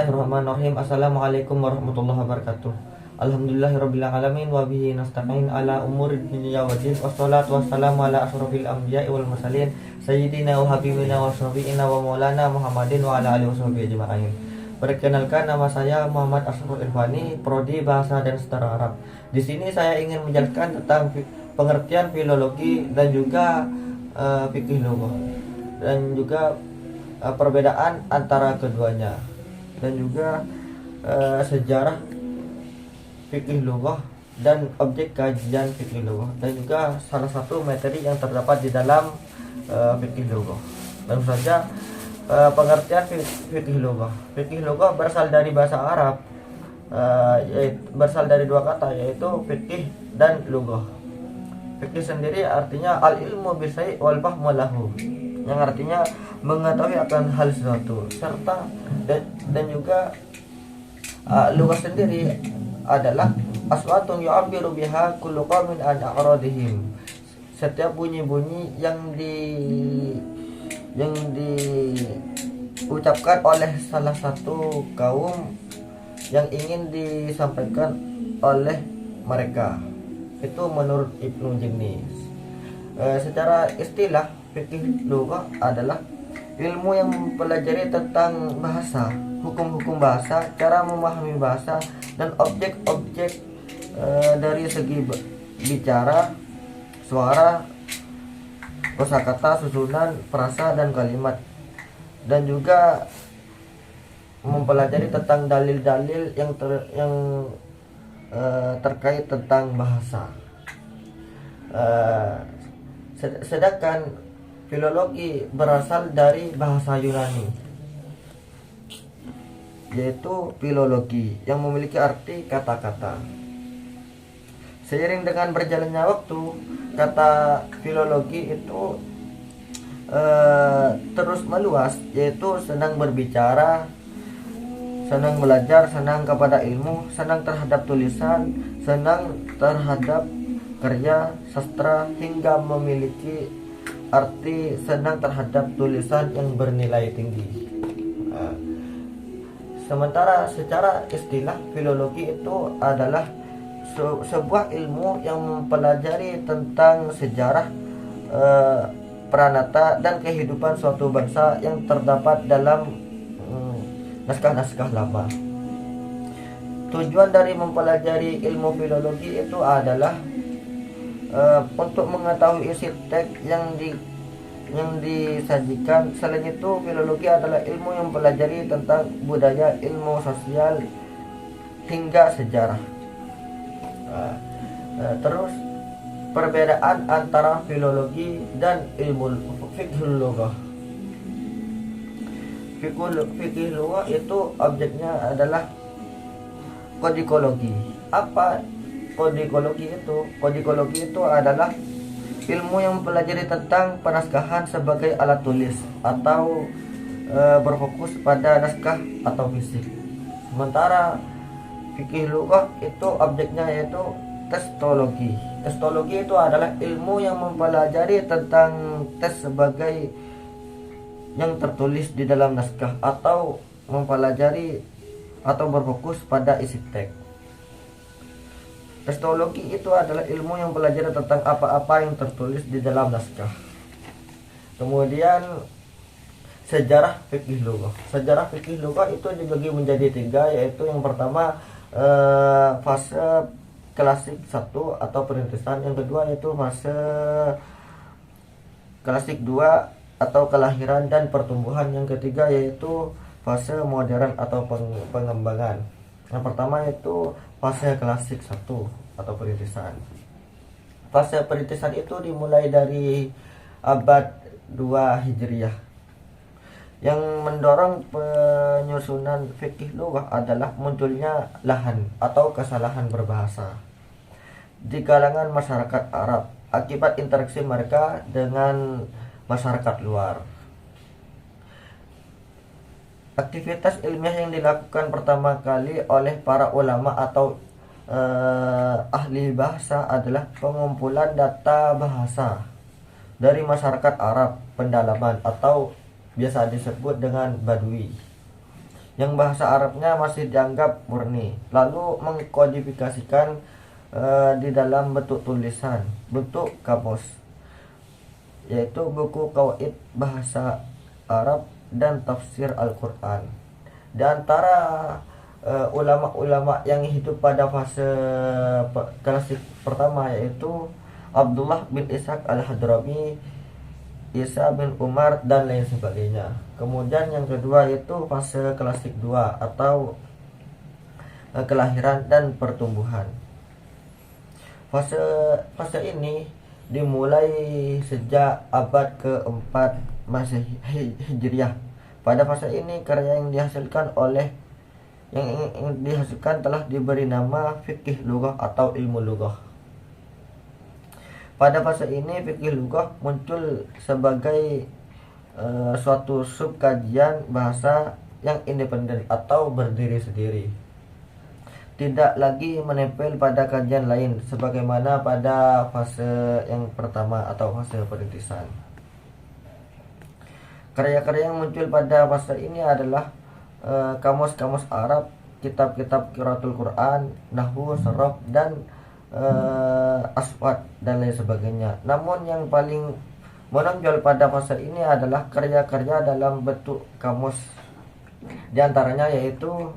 Bismillahirrahmanirrahim. Assalamualaikum warahmatullahi wabarakatuh. Alhamdulillahirabbil alamin wa bihi nasta'in ala umuri dunya waddin. Wassalatu wassalamu ala asyrofil anbiya'i wal mursalin sayyidina wa habibina wa syafi'ina wa maulana Muhammadin wa ala alihi washabihi ajma'in. Perkenalkan, nama saya Muhammad Asrul Irfani, prodi Bahasa dan Sastra Arab. Di sini saya ingin menjelaskan tentang pengertian filologi dan juga fikih lughah dan juga perbedaan antara keduanya, dan juga sejarah fikih lughah dan objek kajian fikih lughah, dan juga salah satu materi yang terdapat di dalam fikih lughah. Langsung saja, pengertian fikih lughah. Fikih lughah berasal dari bahasa Arab, berasal dari dua kata, yaitu fikih dan lughah. Fikih sendiri artinya al ilmu bisyai' wal fahmu lahu, yang artinya mengetahui akan hal sesuatu, serta dan juga lughah sendiri adalah aswatun yu'abbiru biha kullu qaumin an a'radihim. Setiap bunyi-bunyi yang diucapkan oleh salah satu kaum yang ingin disampaikan oleh mereka. Itu menurut Ibnu Jinnis. Secara istilah, fikih lughah adalah ilmu yang mempelajari tentang bahasa, hukum-hukum bahasa, cara memahami bahasa, dan objek-objek dari segi bicara, suara, kosakata, susunan, frasa, dan kalimat, dan juga mempelajari tentang dalil-dalil yang terkait tentang bahasa. Sedangkan filologi berasal dari bahasa Yunani, yaitu filologi, yang memiliki arti kata-kata. Seiring dengan berjalannya waktu, kata filologi itu terus meluas, yaitu senang berbicara, senang belajar, senang kepada ilmu, senang terhadap tulisan, senang terhadap karya sastra, hingga memiliki arti senang terhadap tulisan yang bernilai tinggi. Sementara secara istilah, filologi itu adalah sebuah ilmu yang mempelajari tentang sejarah, peranata, dan kehidupan suatu bangsa yang terdapat dalam naskah-naskah lama. Tujuan dari mempelajari ilmu filologi itu adalah untuk mengetahui isi teks yang disajikan. Selain itu, filologi adalah ilmu yang mempelajari tentang budaya, ilmu sosial, hingga sejarah. Terus, perbedaan antara filologi dan ilmu fikih lughah. Fikih lughah itu objeknya adalah kodikologi. Apa kodikologi itu? Kodikologi itu adalah ilmu yang mempelajari tentang penaskahan sebagai alat tulis atau berfokus pada naskah atau fisik. Sementara fikih lughah itu objeknya yaitu tekstologi. Tekstologi itu adalah ilmu yang mempelajari tentang teks sebagai yang tertulis di dalam naskah, atau mempelajari atau berfokus pada isi teks. Tekstologi itu adalah ilmu yang mempelajari tentang apa-apa yang tertulis di dalam naskah. Kemudian sejarah fikih lughah. Sejarah fikih lughah itu dibagi menjadi tiga, yaitu yang pertama fase klasik 1 atau perintisan, yang kedua yaitu fase klasik 2 atau kelahiran dan pertumbuhan, yang ketiga yaitu fase modern atau pengembangan. Yang pertama itu fase klasik 1 atau perintisan. Fase perintisan itu dimulai dari abad 2 Hijriah. Yang mendorong penyusunan fikih lughah adalah munculnya lahan atau kesalahan berbahasa di kalangan masyarakat Arab akibat interaksi mereka dengan masyarakat luar. Aktivitas ilmiah yang dilakukan pertama kali oleh para ulama atau ahli bahasa adalah pengumpulan data bahasa dari masyarakat Arab pendalaman, atau biasa disebut dengan Badui. yang bahasa Arabnya masih dianggap murni, lalu mengkodifikasikan di dalam bentuk tulisan, bentuk kamus, yaitu buku Qawaid Bahasa Arab dan Tafsir Al-Quran. Di antara ulama-ulama yang hidup pada fase klasik pertama yaitu Abdullah bin Ishaq Al-Hadrami, Isa bin Umar, dan lain sebagainya. Kemudian yang kedua yaitu fase klasik 2 atau kelahiran dan pertumbuhan. Fase ini dimulai sejak abad keempat Masehi Hijriah. Pada fase ini karya yang dihasilkan telah diberi nama fikih lughah atau ilmu lughah. Pada fase ini fikih lughah muncul sebagai suatu sub kajian bahasa yang independen atau berdiri sendiri, tidak lagi menempel pada kajian lain sebagaimana pada fase yang pertama atau fase perintisan. Karya-karya yang muncul pada fase ini adalah kamus-kamus Arab, kitab-kitab qiraatul Quran, nahwu, sharaf, dan aswad, dan lain sebagainya. Namun yang paling menonjol pada fase ini adalah karya-karya dalam bentuk kamus. Di antaranya yaitu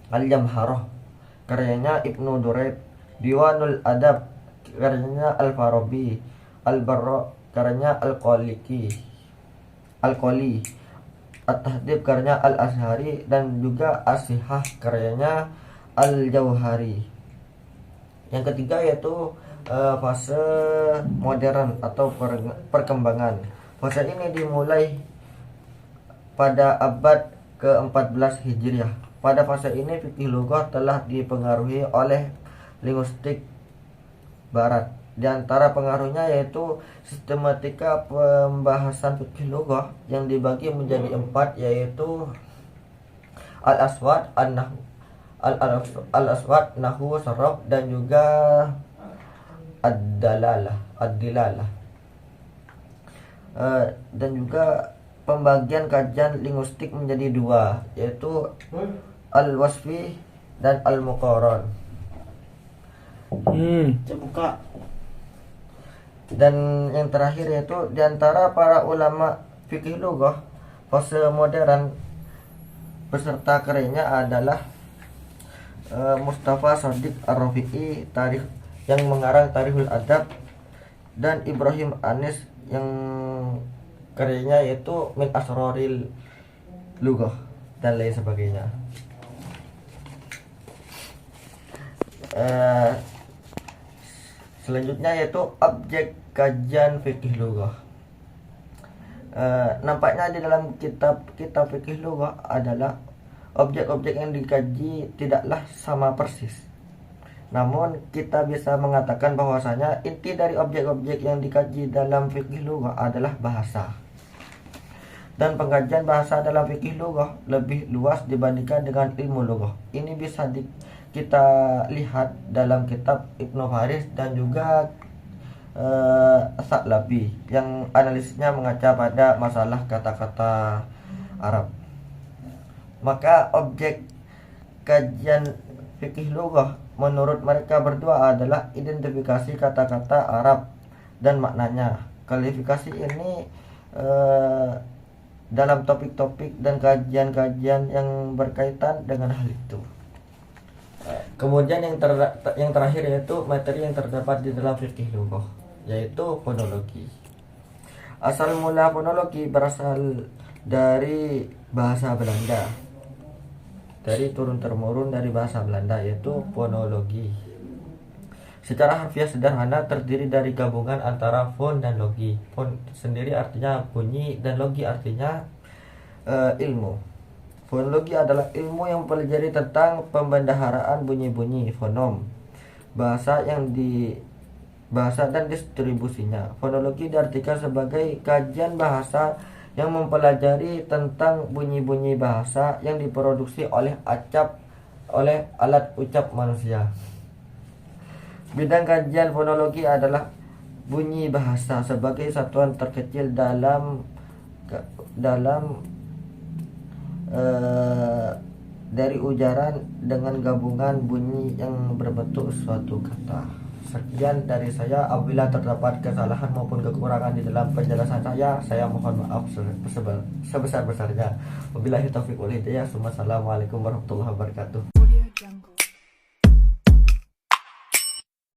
Al-Jamharah, karyanya Ibnu Duraid; Diwanul Adab, karyanya Al-Farabi; Al-Barra, karyanya Al-Qoli; At-Tahdhib, karyanya Al-Azhari; dan juga As-Sihah, karyanya Al-Jauhari. Yang ketiga yaitu fase modern atau perkembangan. Fase ini dimulai pada abad ke-14 Hijriah. Pada fase ini fikih lughah telah dipengaruhi oleh linguistik barat. Di antara pengaruhnya yaitu sistematika pembahasan fikih lughah yang dibagi menjadi 4, yaitu al-aswad, al-aswad, nahwu, sharaf, dan juga ad-dilalah. Dan juga pembagian kajian linguistik menjadi 2, yaitu al-wasfi dan al-muqaran. Buka. Dan yang terakhir yaitu di antara para ulama fikih lughah fase modern, peserta karyanya adalah Mustafa Shadiq Ar-Rafi'i yang mengarang Tarikhul Adab, dan Ibrahim Anis yang karyanya yaitu Min Asraril Lughah, dan lain sebagainya. Selanjutnya yaitu objek kajian fikih lughah. Nampaknya di dalam kitab fikih lughah adalah objek-objek yang dikaji tidaklah sama persis. Namun kita bisa mengatakan bahwasanya inti dari objek-objek yang dikaji dalam fikih lughah adalah bahasa. Dan pengkajian bahasa dalam fikih lughah lebih luas dibandingkan dengan ilmu lughah. Ini bisa kita lihat dalam kitab Ibnu Faris dan juga Sa'labi yang analisisnya mengaca pada masalah kata-kata Arab. Maka objek kajian fikih lughah menurut mereka berdua adalah identifikasi kata-kata Arab dan maknanya. Kualifikasi ini dalam topik-topik dan kajian-kajian yang berkaitan dengan hal itu. Kemudian yang terakhir yaitu materi yang terdapat di dalam fikih lughah, yaitu fonologi. Asal mula fonologi berasal dari bahasa Belanda, dari turun-temurun dari bahasa Belanda, yaitu fonologi. Secara harfiah sederhana terdiri dari gabungan antara fon dan logi. Fon sendiri artinya bunyi dan logi artinya ilmu. Fonologi adalah ilmu yang mempelajari tentang pembendaharaan bunyi-bunyi fonom, bahasa dan distribusinya. Fonologi diartikan sebagai kajian bahasa yang mempelajari tentang bunyi-bunyi bahasa yang diproduksi oleh alat ucap manusia. Bidang kajian fonologi adalah bunyi bahasa sebagai satuan terkecil dalam dari ujaran dengan gabungan bunyi yang berbentuk suatu kata. Sekian dari saya. Apabila terdapat kesalahan maupun kekurangan di dalam penjelasan saya mohon maaf sebesar-besarnya. Wabillahi taufiq wal hidayah. Assalamualaikum warahmatullahi wabarakatuh.